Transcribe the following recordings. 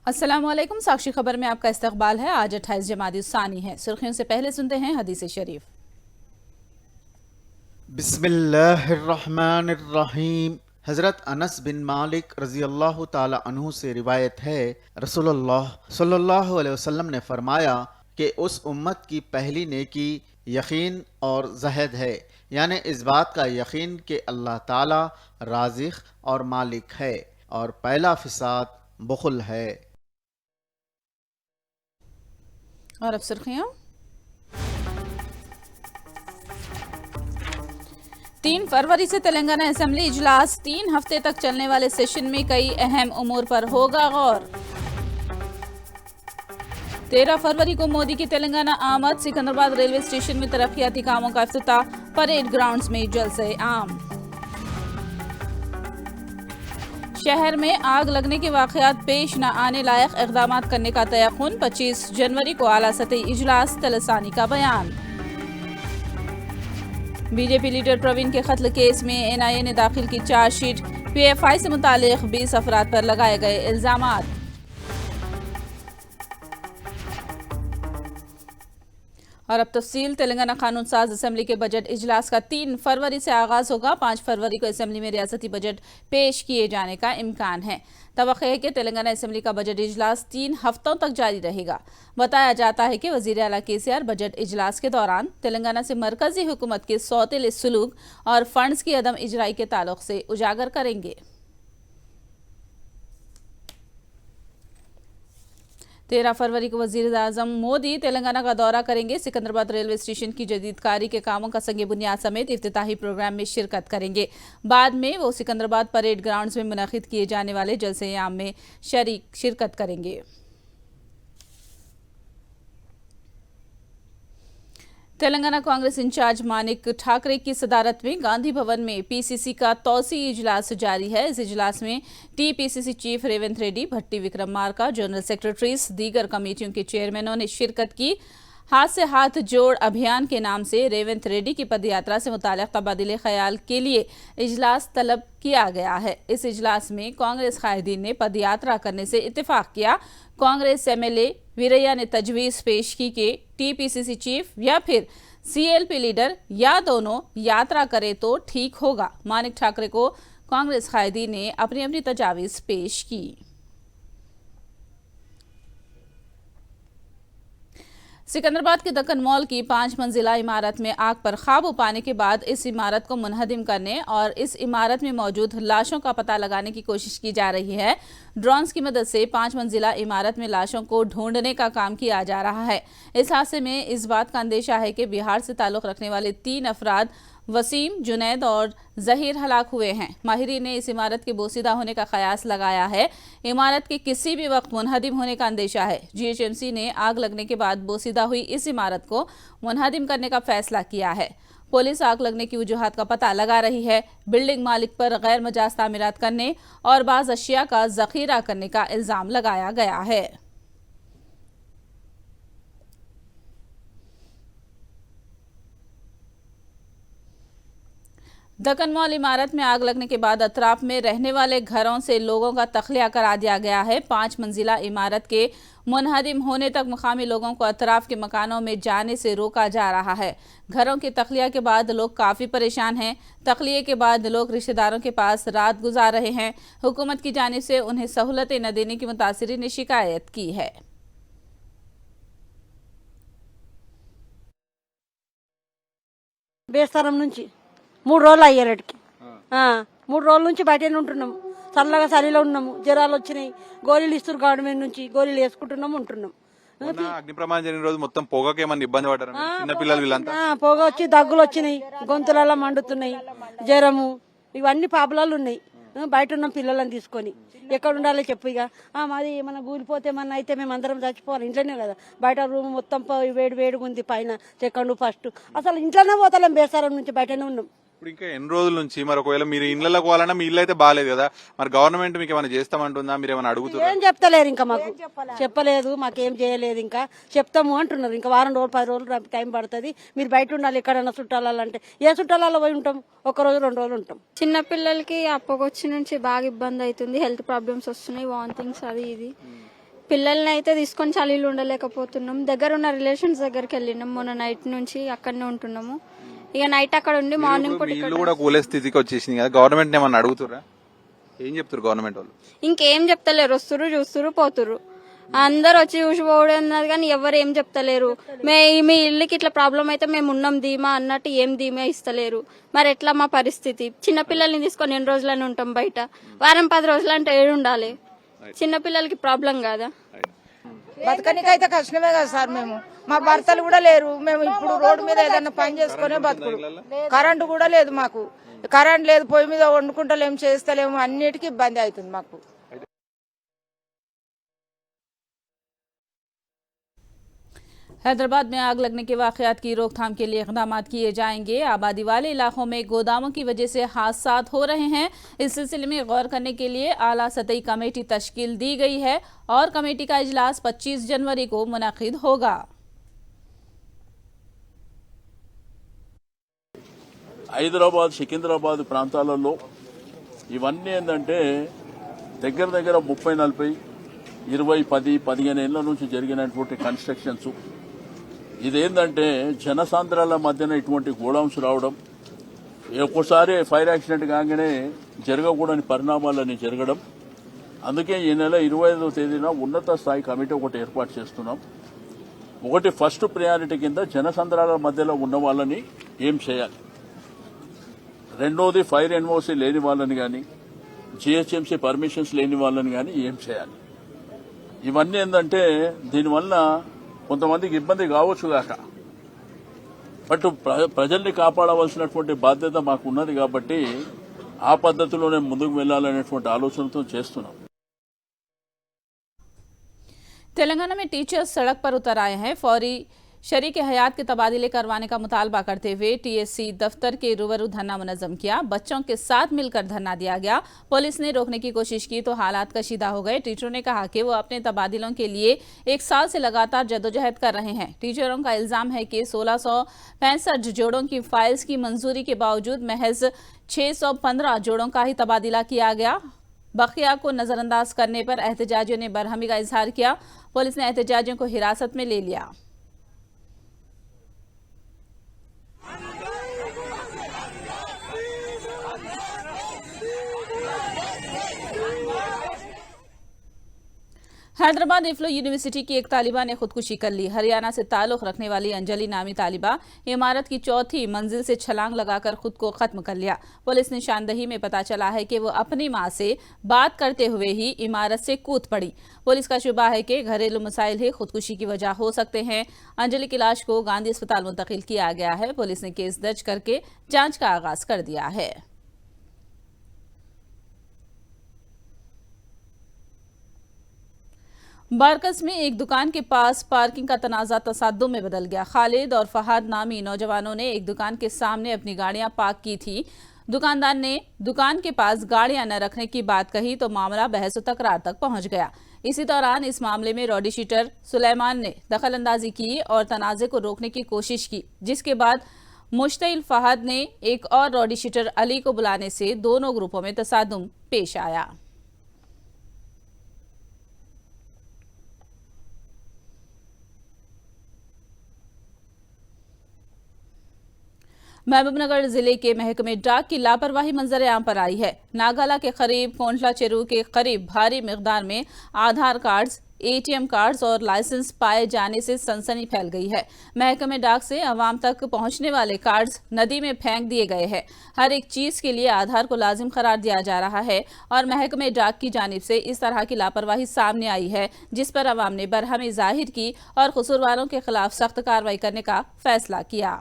अस्सलामुअलैकुम। साक्षी खबर में आपका इस्तकबाल है। आज 28 जमादी-उस-सानी है। सुर्खियों से पहले सुनते हैं हदीस शरीफ। बिस्मिल्लाहिर्रहमानिर्रहीम। हज़रत अनस बिन मालिक रज़ी अल्लाह ताला अन्हु से रिवायत है, रसूलुल्लाह सल्लल्लाहु अलैहि वसल्लम ने फरमाया कि उस उम्मत की पहली नेकी यकीन और ज़हद है, यानी इस बात का यकीन कि अल्लाह ताला राज़िक़ और मालिक है, और पहला फिसाद बुखल है। और अब सुर्खियां। 3 फरवरी से तेलंगाना असेंबली इजलास। 3 हफ्ते तक चलने वाले सेशन में कई अहम उमूर पर होगा गौर। 13 फरवरी को मोदी की तेलंगाना आमद। सिकंदराबाद रेलवे स्टेशन में तरक्याती कामों का इफ्तिताह। परेड ग्राउंड्स में जलसे आम। शहर में आग लगने के वाकयात पेश न आने लायक इक़दाम करने का तयक़ुन। 25 जनवरी को आला सतही इजलास। तलसानी का बयान। बीजेपी लीडर प्रवीण के कत्ल केस में एनआईए ने दाखिल की चार्जशीट। पीएफआई से मुतालिक 20 अफराद पर लगाए गए इल्जामात। और अब तफसील। तेलंगाना कानून साज असेंबली के बजट इजलास का 3 फरवरी से आगाज होगा। 5 फरवरी को असेंबली में रियासती बजट पेश किए जाने का इम्कान है। तवक्को है कि तेलंगाना असेंबली का बजट इजलास 3 हफ्तों तक जारी रहेगा। बताया जाता है कि वजीर आला केसीआर बजट इजलास के दौरान तेलंगाना से मरकजी हुकूमत के सौतेले सुलूक और फंड्स की अदम इजराई के ताल्लुक से उजागर करेंगे। 13 फरवरी को वजीर आजम मोदी तेलंगाना का दौरा करेंगे। सिकंदराबाद रेलवे स्टेशन की जदीदकारी के कामों का संगे बुनियाद समेत इफ्तिताही प्रोग्राम में शिरकत करेंगे। बाद में वो सिकंदराबाद परेड ग्राउंड्स में मुनक़िद किए जाने वाले जलसे आम में शिरकत करेंगे। तेलंगाना कांग्रेस इंचार्ज मानिक ठाकरे की सदारत में गांधी भवन में पीसीसी का तौसी इजलास जारी है। इस इजलास में टीपीसीसी चीफ रेवंत रेड्डी, भट्टी विक्रमार्का, जनरल सेक्रेटरीज, दीगर कमेटियों के चेयरमैनों ने शिरकत की। हाथ से हाथ जोड़ अभियान के नाम से रेवंत रेड्डी की पदयात्रा से मुताल्लिक़ तबादिले ख्याल के लिए इजलास तलब किया गया है। इस इजलास में कांग्रेस कायदीन ने पदयात्रा करने से इत्तेफाक किया। कांग्रेस एमएलए वीरैया ने तजवीज़ पेश की कि टीपीसीसी चीफ या फिर सीएलपी लीडर या दोनों यात्रा करे तो ठीक होगा। मानिक ठाकरे को कांग्रेस कायदीन ने अपनी अपनी तजावीज़ पेश की। सिकंदराबाद के दक्कन मॉल की 5 मंजिला इमारत में आग पर काबू पाने के बाद इस इमारत को मुनहदिम करने और इस इमारत में मौजूद लाशों का पता लगाने की कोशिश की जा रही है। ड्रोन्स की मदद से 5 मंजिला इमारत में लाशों को ढूंढने का काम किया जा रहा है। इस हादसे में इस बात का अंदेशा है कि बिहार से ताल्लुक रखने वाले 3 अफराद वसीम, जुनैद और जहीर हलाक हुए हैं। माहिरीन ने इस इमारत के बोसीदा होने का कयास लगाया है। इमारत के किसी भी वक्त मुनहदिम होने का अंदेशा है। जीएचएमसी ने आग लगने के बाद बोसीदा हुई इस इमारत को मुनहदिम करने का फैसला किया है। पुलिस आग लगने की वजूहात का पता लगा रही है। बिल्डिंग मालिक पर गैर मजाज तामीरात करने और बाज़ अशिया का जखीरा करने का इल्जाम लगाया गया है। दक्कन मॉल इमारत में आग लगने के बाद अतराफ में रहने वाले घरों से लोगों का तखलिया करा दिया गया है। 5 मंजिला इमारत के मुनहदिम होने तक मुकामी लोगों को अतराफ के मकानों में जाने से रोका जा रहा है। घरों के तखलिया के बाद लोग काफ़ी परेशान हैं। तखलिए के बाद लोग रिश्तेदारों के पास रात गुजार रहे हैं। हुकूमत की जानिब से उन्हें सहूलतें न देने की मुतासिरीन ने शिकायत की है। బేస్తారం నుంచి 3 రోజులు అయ్యేటికి 3 రోజుల నుంచి బయటనే ఉంటున్నాము. చల్లగా చలిలో ఉన్నాము. జ్వరాలు వచ్చినాయి. గోళీలు ఇస్తారు గవర్నమెంట్ నుంచి. గోళీలు వేసుకుంటున్నాము ఉంటున్నాం. అగ్ని ప్రమాదం జరిగిన రోజు మొత్తం పొగకి ఏమన్నా ఇబ్బంది పడ్డారు చిన్న పిల్లలు వీళ్ళంతా? పొగ వచ్చి దగ్గులు వచ్చినాయి. గొంతులలో మండుతున్నాయి. జ్వరము ఇవన్నీ ప్రాబ్లాలు ఉన్నాయి. బయట ఉన్న పిల్లలను తీసుకొని ఎక్కడ ఉండాలో చెప్పు. ఇక మాది ఏమన్నా కూలిపోతే ఏమన్నా అయితే మేము అందరం చచ్చిపోవాలి. ఇంట్లోనే కదా. బయట రూమ్ మొత్తం వేడి వేడిగా ఉంది. పైన సెకండ్ ఫస్ట్ అసలు ఇంట్లోనే పోతలేం. బేసారం నుంచి బయటనే ఉన్నాం. ఇప్పుడు ఇంకా ఎన్ని రోజుల నుంచి మరి ఒకవేళ మీరు ఇళ్లకు పోవాలన్నా మీ ఇల్లు అయితే బాగాలేదు కదా, మరి గవర్నమెంట్ మీకు ఏమైనా చేస్తామంటుందా? మీరు ఏమైనా అడుగుతారు? ఏం చెప్తలేరు. ఇంకా మాకు చెప్పలేదు. మాకేం చేయలేదు. ఇంకా చెప్తాము అంటున్నారు. ఇంకా వారం రోజులు 10 రోజులు టైం పడుతుంది. మీరు బయట ఉండాలి. ఎక్కడన్నా చుట్టాలంటే ఏ చుట్టాలలో పోయి ఉంటాం? 1 రోజు 2 రోజులు ఉంటాం. చిన్న పిల్లలకి అప్పకొచ్చి నుంచి బాగా ఇబ్బంది అవుతుంది. హెల్త్ ప్రాబ్లమ్స్ వస్తున్నాయి, వామిటింగ్స్ అది ఇది. పిల్లల్ని అయితే తీసుకొని చలిలో ఉండలేకపోతున్నాం. దగ్గర ఉన్న రిలేషన్స్ దగ్గరికి వెళ్ళినాం మొన్న నైట్ నుంచి, అక్కడనే ఉంటున్నాము. ఇక నైట్ అక్కడ ఉండి మార్నింగ్ కూడా ఇల్లు కూడా కూలే స్థితికి వచ్చేసింది కదా, గవర్నమెంట్ ఏమన్నా అడుగుతురా? ఏం చెప్తారు గవర్నమెంట్ వాళ్ళు? ఇంకేం చెప్తలేరు, వస్తురు చూస్తురు పోతురు. అందరు వచ్చి చూసిపోవడం అన్నది కానీ ఎవరు ఏం చెప్తలేరు. మీ ఇల్లుకి ఇట్లా ప్రాబ్లం అయితే మేము ఉన్నాం ధీమా అన్నట్టు ఏం ధీమా ఇస్తలేరు. మరి ఎట్లా మా పరిస్థితి? చిన్నపిల్లల్ని తీసుకొని ఎన్ని రోజులని ఉంటాం బయట? వారం 10 రోజులు అంటే ఏడు ఉండాలి. చిన్నపిల్లలకి ప్రాబ్లం కాదా? బతకనికైతే కష్టమే కదా సార్. మేము మా భర్తలు కూడా లేరు. మేము ఇప్పుడు రోడ్డు మీద ఏదైనా పని చేసుకునే బతుకుడు. కరెంటు కూడా లేదు మాకు. కరెంట్ లేదు, పొయ్యి మీద వండుకుంటలేము, చేస్తలేము, అన్నిటికీ ఇబ్బంది అవుతుంది మాకు. हैदराबाद में आग लगने के वाकयात की रोकथाम के लिए इक़दाम किए जाएंगे। आबादी वाले इलाकों में गोदामों की वजह से हादसात हो रहे हैं। इस सिलसिले में गौर करने के लिए आला सतही कमेटी तश्कील दी गई है और कमेटी का इजलास 25 जनवरी को मुनक़िद होगा। హైదరాబాద్ సికింద్రాబాద్ ప్రాంతాలలో ఇవన్నీ ఏంటంటే దగ్గర దగ్గర 30, 40, 20, 10, 15 ఏళ్ల నుంచి జరిగినటువంటి కన్స్ట్రక్షన్స్. ఇదేంటంటే జనసాంద్రాల మధ్యన ఇటువంటి గోడౌన్స్ రావడం, ఒక్కోసారి ఫైర్ యాక్సిడెంట్ కాగానే జరగకూడని పరిణామాలని జరగడం. అందుకే ఈ నెల 25వ తేదీన ఉన్నత స్థాయి కమిటీ ఒకటి ఏర్పాటు చేస్తున్నాం. ఒకటి ఫస్ట్ ప్రయారిటీ కింద జనసంద్రాల మధ్యలో ఉన్న వాళ్ళని ఏం చేయాలి, రెండోది ఫైర్ ఎన్ఓసి లేని వాళ్ళని కానీ, జిహెచ్ఎంసీ పర్మిషన్స్ లేని వాళ్ళని కానీ ఏం చేయాలి. ఇవన్నీ ఏంటంటే దీనివల్ల కొంతమందికి ఇబ్బంది కావచ్చు కాక, బట్ ప్రజల్ని కాపాడవలసినటువంటి బాధ్యత మాకు ఉన్నది కాబట్టి ఆ పద్ధతిలోనే ముందుకు వెళ్లాలనేటువంటి ఆలోచనతో చేస్తున్నాం. तेलंगाना में टीचर्स सड़क पर उतर आए हैं। फौरी शरीक हयात के तबादले करवाने का मुतालबा करते हुए टीएससी दफ्तर के रूबरू धरना मुनज़्ज़म किया। बच्चों के साथ मिलकर धरना दिया गया। पुलिस ने रोकने की कोशिश की तो हालात कशीदा हो गए। टीचरों ने कहा कि वो अपने तबादलों के लिए 1 साल से लगातार जदोजहद कर रहे हैं। टीचरों का इल्जाम है कि 1665 जोड़ों की फाइल्स की मंजूरी के बावजूद महज 615 जोड़ों का ही तबादला किया गया। बकिया को नजरअंदाज करने पर एहतजाजियों ने बरहमी का इजहार किया। पुलिस ने एहतजाजियों को हिरासत में ले लिया। हैदराबाद इफ्लो यूनिवर्सिटी की एक तालिबा ने खुदकुशी कर ली। हरियाणा से ताल्लुक रखने वाली अंजलि नामी तालिबा इमारत की 4थी मंजिल से छलांग लगाकर खुद को खत्म कर लिया। पुलिस निशानदही में पता चला है कि वो अपनी मां से बात करते हुए ही इमारत से कूद पड़ी। पुलिस का शुबा है कि घरेलू मसाइल ही खुदकुशी की वजह हो सकते हैं। अंजलि की लाश को गांधी अस्पताल मुंतकिल किया गया है। पुलिस ने केस दर्ज करके जांच का आगाज कर दिया है। बारकस में एक दुकान के पास पार्किंग का तनाजा तसादुम में बदल गया। खालिद और फहाद नामी नौजवानों ने एक दुकान के सामने अपनी गाड़ियां पार्क की थी। दुकानदार ने दुकान के पास गाड़ियां न रखने की बात कही तो मामला बहस तकरार तक पहुंच गया। इसी दौरान इस मामले में रॉडी शीटर सुलेमान ने दखल अंदाजी की और तनाजे को रोकने की कोशिश की, जिसके बाद मुश्तइल फहाद ने एक और रॉडी शीटर अली को बुलाने से दोनों ग्रुपों में तसादुम पेश आया। महबूबनगर जिले के महकमे डाक की लापरवाही मंजर आम पर आई है। नागाला के करीब कोंटला चेरू के करीब भारी मिकदार में आधार कार्ड्स, एटीएम कार्ड्स और लाइसेंस पाए जाने से सनसनी फैल गई है। महकमे डाक से आवाम तक पहुंचने वाले कार्ड्स नदी में फेंक दिए गए हैं। हर एक चीज के लिए आधार को लाजिम करार दिया जा रहा है और महकमे डाक की जानिब से इस तरह की लापरवाही सामने आई है, जिस पर आवाम ने बरहमी जाहिर की और कसूरवारों के खिलाफ सख्त कार्रवाई करने का फैसला किया।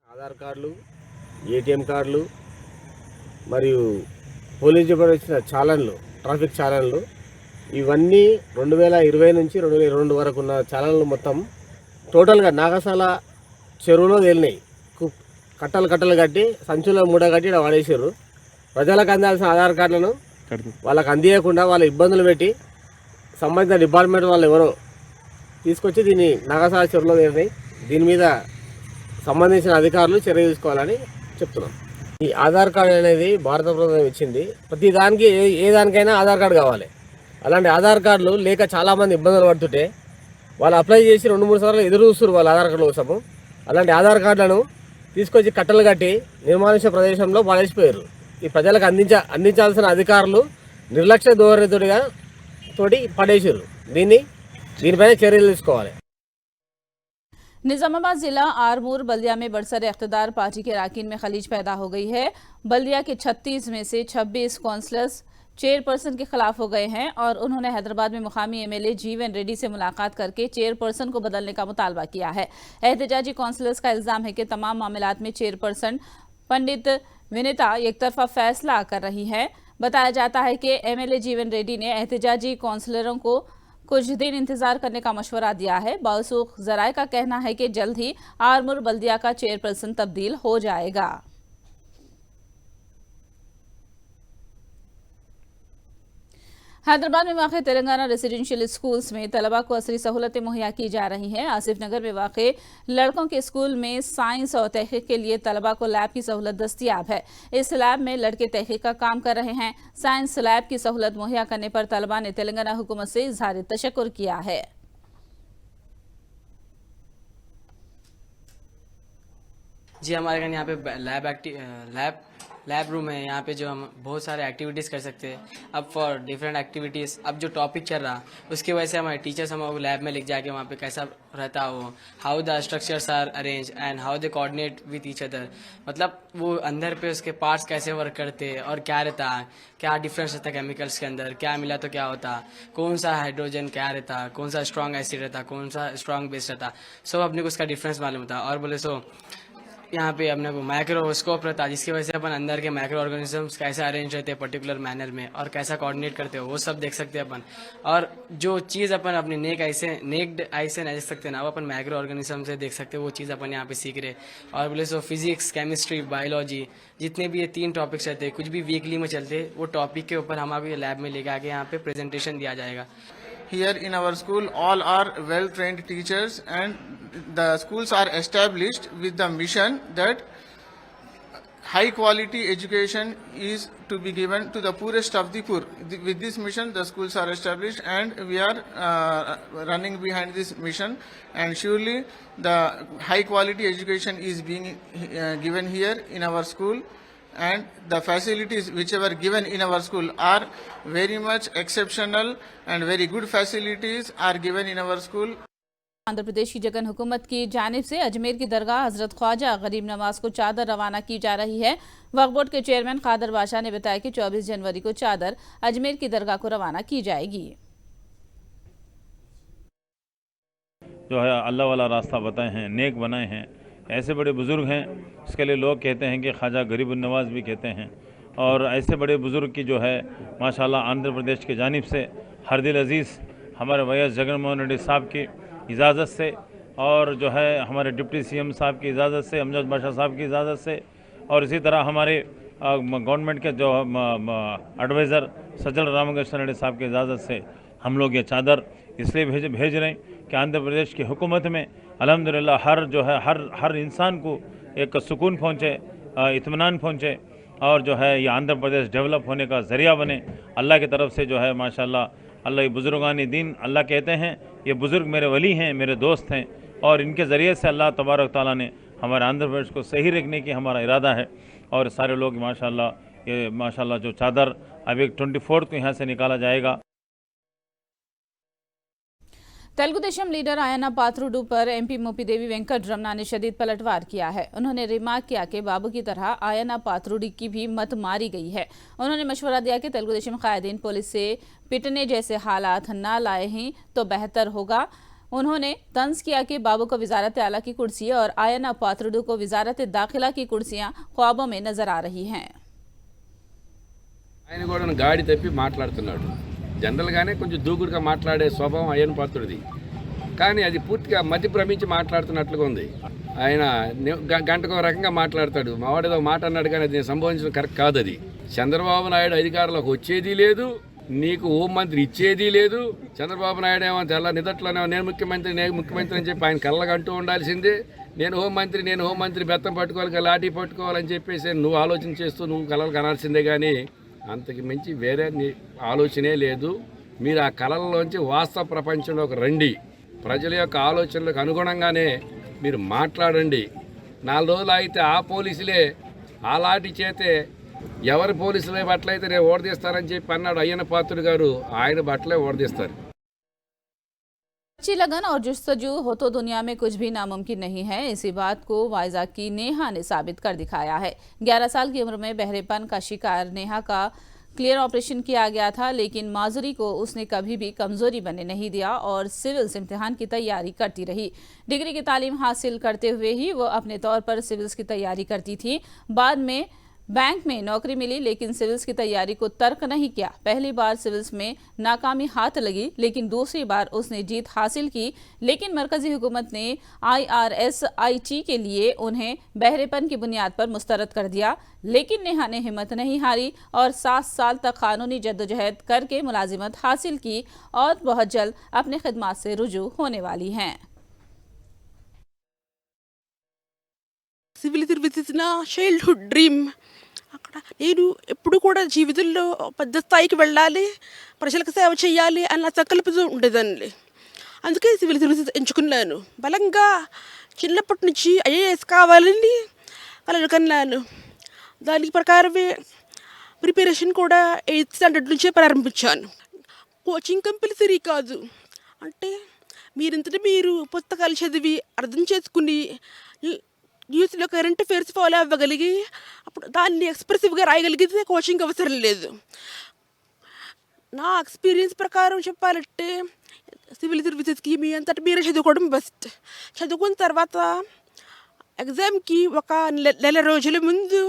ఆధార్ కార్డులు, ఏటీఎం కార్డులు మరియు పోలీస్ డిపార్ట్మెంట్ ఇచ్చిన చాలన్లు, ట్రాఫిక్ చాలన్లు, ఇవన్నీ 2020 నుంచి 2022 వరకు ఉన్న చాలన్లు మొత్తం టోటల్గా నాగసాల చెరువులో తేలినాయి. కట్టలు కట్టి సంచులో మూడ కట్టి ఇక్కడ వాడేసారు. ప్రజలకు అందాల్సిన ఆధార్ కార్డులను వాళ్ళకి అందియకుండా వాళ్ళ ఇబ్బందులు పెట్టి సంబంధిత డిపార్ట్మెంట్ వాళ్ళు ఎవరో తీసుకొచ్చి దీన్ని నాగసాల చెరువులో తేలినాయి. దీని మీద సంబంధించిన అధికారులు చర్య తీసుకోవాలని చెప్తున్నాం. ఈ ఆధార్ కార్డు అనేది భారత ప్రభుత్వం ఇచ్చింది. ప్రతి దానికి ఏ దానికైనా ఆధార్ కార్డు కావాలి. అలాంటి ఆధార్ కార్డులు లేక చాలామంది ఇబ్బందులు పడుతుంటే వాళ్ళు అప్లై చేసి 2-3 సార్లు ఎదురు చూస్తారు వాళ్ళ ఆధార్ కార్డుల కోసము. అలాంటి ఆధార్ కార్డులను తీసుకొచ్చి కట్టలు కట్టి నిర్మానుష్య ప్రదేశంలో పడేసిపోయారు. ఈ ప్రజలకు అందించాల్సిన అధికారులు నిర్లక్ష్య తోటి పడేసారు. దీనిపైన చర్యలు తీసుకోవాలి. निजामाबाद जिला आरमूर बल्दिया में बरसर इख्तिदार पार्टी के अरकान में खलीज पैदा हो गई है। बल्दिया के 36 में से 26 काउंसलर्स चेयरपर्सन के खिलाफ हो गए हैं और उन्होंने हैदराबाद में मुकामी एमएलए जीवन रेड्डी से मुलाकात करके चेयरपर्सन को बदलने का मुतालबा किया है। एहतजाजी काउंसलर्स का इल्जाम है कि तमाम मामलात में चेयरपर्सन पंडित विनीता एक तरफा फैसला कर रही है। बताया जाता है कि एमएलए जीवन रेड्डी ने एहतजाजी काउंसलरों को कुछ दिन इंतजार करने का मशवरा दिया है। बावसूख जराए का कहना है कि जल्द ही आरमूर बल्दिया का चेयरपर्सन तब्दील हो जाएगा। हैदराबाद में वाक़ तेलंगाना रेसिडेंशियल स्कूल्स में तलबा को असरी सहूलतें मुहैया की जा रही हैं। आसिफ नगर में वाक़ लड़कों के स्कूल में साइंस और तहक़ीक़ के लिए तलबा को लैब की सहूलत दस्तियाब है। इस लैब में लड़के तहक़ीक़ का काम कर रहे हैं। साइंस लैब की सहूलत मुहैया करने पर तलबा ने तेलंगाना हुकूमत से इज़हार तशक्कुर किया है। जी हमारे यहाँ पे लैब रूम है। यहाँ पे जो हम बहुत सारे एक्टिविटीज़ कर सकते हैं। अब फॉर डिफरेंट एक्टिविटीज़ अब जो टॉपिक चल रहा उसकी वजह से हमारे टीचर्स हमें लैब में लिख जाके वहाँ पे कैसा रहता हो, how the structures are arrange and how they coordinate with each other. मतलब वो अंदर पे उसके पार्ट्स कैसे वर्क करते हैं और क्या रहता है, क्या डिफरेंस रहता है केमिकल्स के अंदर, क्या मिला तो क्या होता, कौन सा हाइड्रोजन क्या रहता, कौन सा स्ट्रॉन्ग एसिड रहता, कौन सा स्ट्रॉन्ग बेस रहता, सब अपने को उसका डिफरेंस मालूम होता। और बोले सो यहाँ पे अपने को माइक्रोस्कोप रहता है जिसकी वजह से अपन अंदर के माइक्रो ऑर्गेनिजम्स कैसे अरेंज रहते हैं पर्टिकुलर मैनर में और कैसा कोऑर्डिनेट करते हो वो सब देख सकते हैं अपन। और जो चीज़ अपन अपने नेक्ड आई से नहीं देख सकते ना वो अपन माइक्रो ऑर्गेनिज्म से देख सकते हैं, वो चीज़ अपन यहाँ पे सीख रहे। और बोले सो फिजिक्स, केमिस्ट्री, बायोलॉजी जितने भी ये 3 टॉपिक्स रहते हैं कुछ भी वीकली में चलते हैं वो टॉपिक के ऊपर हमारे ये लैब में लेके आके यहाँ पे प्रेजेंटेशन दिया जाएगा। Here in our school all are well trained teachers and the schools are established with the mission that high quality education is to be given to the poorest of the poor. With this mission the schools are established and we are running behind this mission, and surely the high quality education is being given here in our school, and the facilities whichever given in our school are very much exceptional and very good facilities are given in our school. Andhra Pradesh की जगन हुकूमत की जानिब से अजमेर की दरगाह हजरत ख्वाजा गरीब नवाज को चादर रवाना की जा रही है। वक्फ बोर्ड के चेयरमैन कादर बादशाह ने बताया कि 24 जनवरी को चादर अजमेर की दरगाह को रवाना की जाएगी। जो है अल्लाह वाला रास्ता बताए हैं, नेक बनाए हैं, ऐसे बड़े बुज़ुर्ग हैं, इसके लिए लोग कहते हैं कि ख्वाजा गरीब नवाज भी कहते हैं। और ऐसे बड़े बुज़ुर्ग की जो है माशाल्लाह आंध्र प्रदेश की जानिब से हर दिल अज़ीज़ हमारे वैएस जगनमोहन रेड्डी साहब की इजाज़त से और जो है हमारे डिप्टी सीएम साहब की इजाज़त से, अमजद बादशाह साहब की इजाज़त से और इसी तरह हमारे गवर्नमेंट के जो एडवाइज़र सज्जल रामकृष्ण रेड्डी साहब की इजाज़त से हम लोग ये चादर इसलिए भेज रहे हैं कि आंध्र प्रदेश की हुकूमत में अल्हम्दुलिल्लाह हर जो है हर इंसान को एक सुकून पहुँचे, इत्मीनान पहुँचे और जो है ये आंध्र प्रदेश डेवलप होने का ज़रिया बने। अल्लाह की तरफ से जो है माशाल्लाह अल्लाह ये बुज़ुर्गानी दीन, अल्लाह कहते हैं ये बुज़ुर्ग मेरे वली हैं, मेरे दोस्त हैं और इनके ज़रिए से अल्लाह तबारक ताला ने हमारे आंध्र प्रदेश को सही रखने की हमारा इरादा है। और सारे लोग माशाल्लाह जो चादर अब एक 24 को यहाँ से निकाला जाएगा। तेलुगु देशम लीडर आयना पात्रुडू पर एमपी मोपीदेवी वेंकट रमना ने शदीद पलटवार किया है। उन्होंने रिमार्क किया कि बाबू की तरह आयना पात्रुडी की भी मत मारी गई है। उन्होंने मशवरा दिया कि तेलुगु देशम कायदीन पुलिस से पिटने जैसे हालात न लाए ही तो बेहतर होगा। उन्होंने तंज किया कि बाबू को वजारत आला की कुर्सी और आयना पात्रुडू को वजारत दाखिला की कुर्सियां ख्वाबों में नजर आ रही हैं। ఆయన కూడా గాడి తప్పి మాట్లాడుతున్నాడు. జనరల్గానే కొంచెం దూకుడుగా మాట్లాడే స్వభావం అయ్యన పాత్రుడిది, కానీ అది పూర్తిగా మతి భ్రమించి మాట్లాడుతున్నట్లుగా ఉంది. ఆయన గంటకో రకంగా మాట్లాడతాడు. మావాడేదో మాట అన్నాడు కానీ అది సంభవించడం కరెక్ట్ కాదు. అది చంద్రబాబు నాయుడు అధికారంలోకి వచ్చేది లేదు, నీకు హోంమంత్రి ఇచ్చేది లేదు. చంద్రబాబు నాయుడు ఏమో తెల్ల నిదట్లోనే నేను ముఖ్యమంత్రి అని చెప్పి ఆయన కళ్ళగంటూ ఉండాల్సిందే. నేను హోంమంత్రి బెత్తం పట్టుకోవాలి లాఠీ పట్టుకోవాలని చెప్పేసి నువ్వు ఆలోచన చేస్తూ నువ్వు కలలు కనాల్సిందే కానీ అంతకు మించి వేరే ఆలోచనే లేదు. మీరు ఆ కళల్లోంచి వాస్తవ ప్రపంచంలోకి రండి. ప్రజల యొక్క ఆలోచనలకు అనుగుణంగానే మీరు మాట్లాడండి. 4 రోజులు అయితే ఆ పోలీసులే ఆ లాఠీ చేతే ఎవరి పోలీసులే బట్టలైతే నేను ఓడదీస్తానని చెప్పి అన్నాడు అయ్యన్న పాత్రుడు గారు. ఆయన బట్టలే ఓడదీస్తారు. अच्छी लगन और जुस्तजू हो तो दुनिया में कुछ भी नामुमकिन नहीं है। इसी बात को वाइजाग की नेहा ने साबित कर दिखाया है। 11 साल की उम्र में बहरेपन का शिकार नेहा का क्लियर ऑपरेशन किया गया था, लेकिन माजुरी को उसने कभी भी कमजोरी बनने नहीं दिया और सिविल्स इम्तिहान की तैयारी करती रही। डिग्री की तालीम हासिल करते हुए ही वो अपने तौर पर सिविल्स की तैयारी करती थी। बाद में बैंक में नौकरी मिली, लेकिन सिविल्स की तैयारी को तर्क नहीं किया। पहली बार सिविल्स में नाकामी हाथ लगी, लेकिन दूसरी बार उसने जीत हासिल की। लेकिन मरकजी हुकूमत ने IRSIT के लिए उन्हें बहरेपन की बुनियाद पर मुस्तरद कर दिया। लेकिन नेहा ने हिम्मत नहीं हारी और 7 साल तक कानूनी जद्दोजहद करके मुलाजिमत हासिल की और बहुत जल्द अपने खिदमात से रुजू होने वाली हैं। సివిల్ సర్వీసెస్ నా చైల్డ్హుడ్ డ్రీమ్. అక్కడ నేను ఎప్పుడు కూడా జీవితంలో పెద్ద స్థాయికి వెళ్ళాలి, ప్రజలకు సేవ చేయాలి అన్న సంకల్పంతో ఉండేదాన్ని. అందుకే సివిల్ సర్వీసెస్ ఎంచుకున్నాను. బలంగా చిన్నప్పటి నుంచి IAS కావాలని కలలు కన్నాను. దానికి ప్రకారమే ప్రిపరేషన్ కూడా 8th స్టాండర్డ్ నుంచే ప్రారంభించాను. కోచింగ్ కంపల్సరీ కాదు, అంటే మీరంతటా మీరు పుస్తకాలు చదివి అర్థం చేసుకుని న్యూస్లో కరెంట్ అఫైర్స్ ఫాలో అవ్వగలిగి అప్పుడు దాన్ని ఎక్స్ప్రెసివ్గా రాయగలిగితే కోచింగ్ అవసరం లేదు. నా ఎక్స్పీరియన్స్ ప్రకారం చెప్పాలంటే సివిల్ సర్వీసెస్కి మీ అంతటా మీరే చదువుకోవడం బెస్ట్. చదువుకున్న తర్వాత ఎగ్జామ్కి ఒక నెల రోజుల ముందు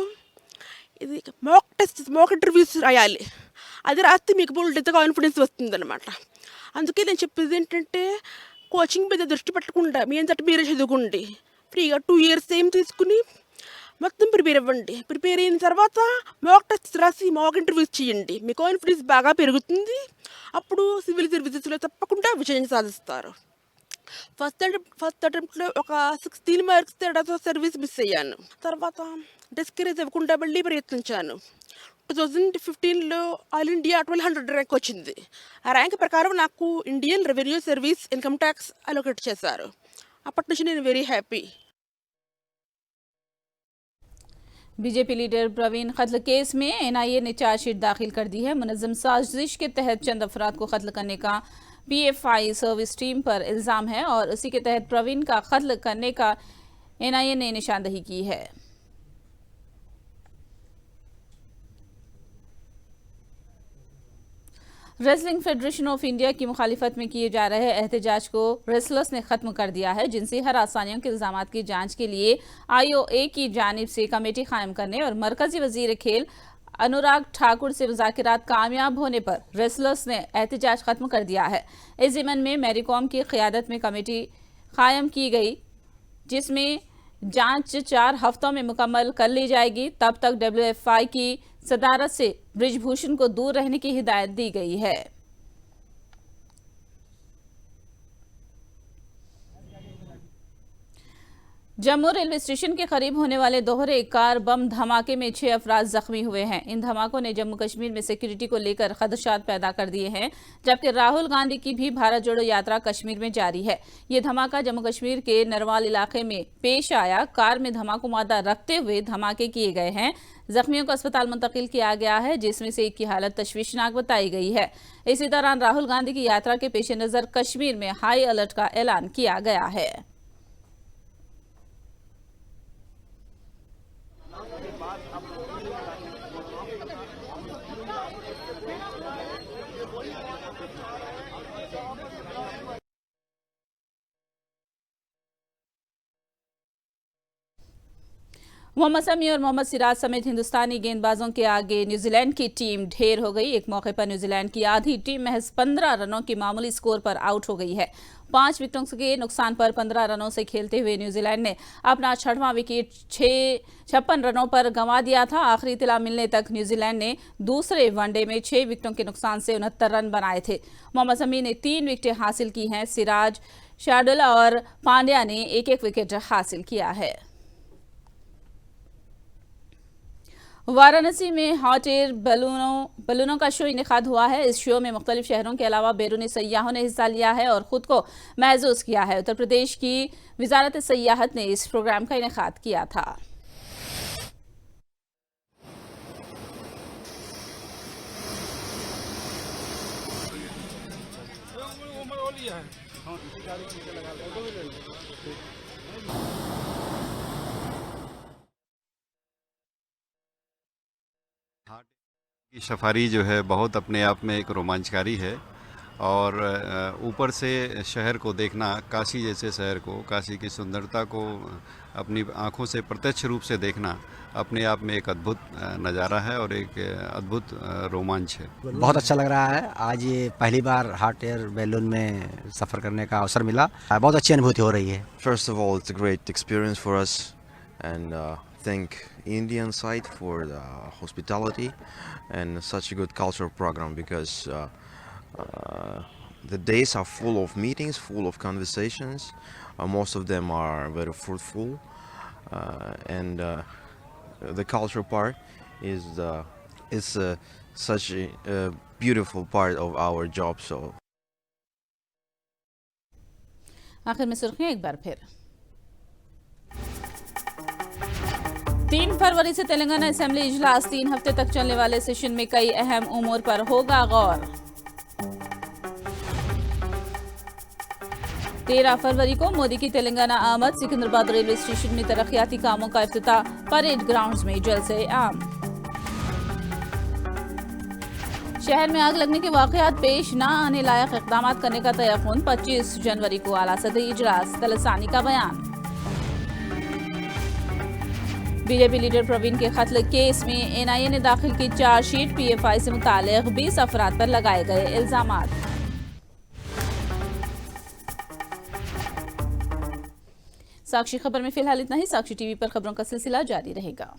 ఇది మాక్ ఇంటర్వ్యూస్ రాయాలి. అది రాస్తే మీకు బోల్డ్ కాన్ఫిడెన్స్ వస్తుందన్నమాట. అందుకే నేను చెప్పేది ఏంటంటే కోచింగ్ మీద దృష్టి పెట్టకుండా మీ అంతటా మీరే చదువుకోండి. ఫ్రీగా 2 years టైం తీసుకుని మొత్తం ప్రిపేర్ అవ్వండి. ప్రిపేర్ అయిన తర్వాత మాక్ టెస్ట్ రాసి మాక్ ఇంటర్వ్యూస్ చేయండి. మీ కాన్ఫిడెన్స్ బాగా పెరుగుతుంది. అప్పుడు సివిల్ సర్వీసెస్లో తప్పకుండా విజయం సాధిస్తారు. ఫస్ట్ అటెంప్ట్లో ఒక 16 మార్క్స్ తేడాతో సర్వీస్ మిస్ అయ్యాను. తర్వాత డిస్కరేజ్ అవ్వకుండా మళ్ళీ ప్రయత్నించాను. 2015లో ఆల్ ఇండియా 1200 ర్యాంక్ వచ్చింది. ఆ ర్యాంక్ ప్రకారం నాకు Indian revenue service income tax allocate చేశారు. అప్పటి నుంచి నేను very happy. BJP leader Praveen कत्ल केस में NIA ने चार्जशीट दाखिल कर दी है। मुनज़्ज़म साजिश के तहत चंद अफराद को कत्ल करने का PFI सर्विस टीम पर इल्ज़ाम है और उसी के तहत प्रवीण का कत्ल करने का NIA ने निशानदही की है। रेसलिंग फेडरेशन ऑफ इंडिया की मुखालिफत में किए जा रहे एहतजाज को रेसलर्स ने खत्म कर दिया है। जिनसी हरासानियों के इल्जामात की जांच के लिए IOA की जानिब से कमेटी कायम करने और मरकजी वजीर खेल अनुराग ठाकुर से मुज़ाकिरात कामयाब होने पर रेसलर्स ने एहतजाज खत्म कर दिया है। इस ज़िमन में मैरी कॉम की क़ियादत में कमेटी कायम की गई, जिसमें जांच 4 हफ्तों में मुकम्मल कर ली जाएगी। तब तक WFI की सदारत से ब्रिजभूषण को दूर रहने की हिदायत दी गई है। जम्मू रेलवे स्टेशन के करीब होने वाले दोहरे कार बम धमाके में 6 अफराद जख्मी हुए हैं। इन धमाकों ने जम्मू कश्मीर में सिक्योरिटी को लेकर खदशात पैदा कर दिए हैं, जबकि राहुल गांधी की भी भारत जोड़ो यात्रा कश्मीर में जारी है। ये धमाका जम्मू कश्मीर के नरवाल इलाके में पेश आया। कार में धमाकू मादा रखते हुए धमाके किए गए हैं। जख्मियों को अस्पताल मुंतकिल किया गया है, जिसमें से एक की हालत तशवीशनाक बताई गई है। इसी दौरान राहुल गांधी की यात्रा के पेश नजर कश्मीर में हाई अलर्ट का ऐलान किया गया है। मोहम्मद शमी और मोहम्मद सिराज समेत हिंदुस्तानी गेंदबाजों के आगे न्यूजीलैंड की टीम ढेर हो गई। एक मौके पर न्यूजीलैंड की आधी टीम महज 15 रनों के मामूली स्कोर पर आउट हो गई है। 5 विकेटों के नुकसान पर 15 रनों से खेलते हुए न्यूजीलैंड ने अपना 6वां विकेट 56 रनों पर गंवा दिया था। आखिरी इत्तला मिलने तक न्यूजीलैंड ने दूसरे वनडे में 6 विकेटों के नुकसान से 69 रन बनाए थे। मोहम्मद शमी ने 3 विकेटें हासिल की हैं। सिराज शार्दुल और पांड्या ने एक एक विकेट हासिल किया है। वाराणसी में हॉट एयर बलूनों का शो इनेकाद हुआ है। इस शो में मुख्तलिफ शहरों के अलावा बैरूनी सयाहों ने हिस्सा लिया है और खुद को महसूस किया है। उत्तर प्रदेश की वजारत सयाहत ने इस प्रोग्राम का इनेकाद किया था। की सफारी जो है बहुत अपने आप में एक रोमांचकारी है और ऊपर से शहर को देखना, काशी जैसे शहर को, काशी की सुंदरता को अपनी आंखों से प्रत्यक्ष रूप से देखना अपने आप में एक अद्भुत नज़ारा है और एक अद्भुत रोमांच है। बहुत अच्छा लग रहा है। आज ये पहली बार हॉट एयर बैलून में सफ़र करने का अवसर मिला। बहुत अच्छी अनुभूति हो रही है। First of all, it's a great experience for us and thank Indian side for the hospitality and such a good cultural program because the days are full of meetings, full of conversations. Most of them are very fruitful and the cultural part is such a beautiful part of our job. So आखिर में सुर्खियां एक बार फिर। 3 फरवरी से Telangana assembly इजलास, 3 हफ्ते तक चलने वाले सेशन में कई अहम उमूर पर होगा गौर। 13 फरवरी को मोदी की तेलंगाना आमद, सिकंदराबाद रेलवे स्टेशन में तरक्याती कामों का इफ्तिताह, परेड ग्राउंड्स में जलसे आम। शहर में आग लगने के वाकयात पेश न आने लायक इकदाम करने का तयक़ुन, 25 जनवरी को आला सदरी इजलास, तलसानी का बयान। बीजेपी लीडर प्रवीण के कत्ल केस में एनआईए ने दाखिल की चार्जशीट, पीएफआई से मुताल्लिक़ 20 अफराद पर लगाए गए इल्जामात। साक्षी खबर में फिलहाल इतना ही। साक्षी टीवी पर खबरों का सिलसिला जारी रहेगा।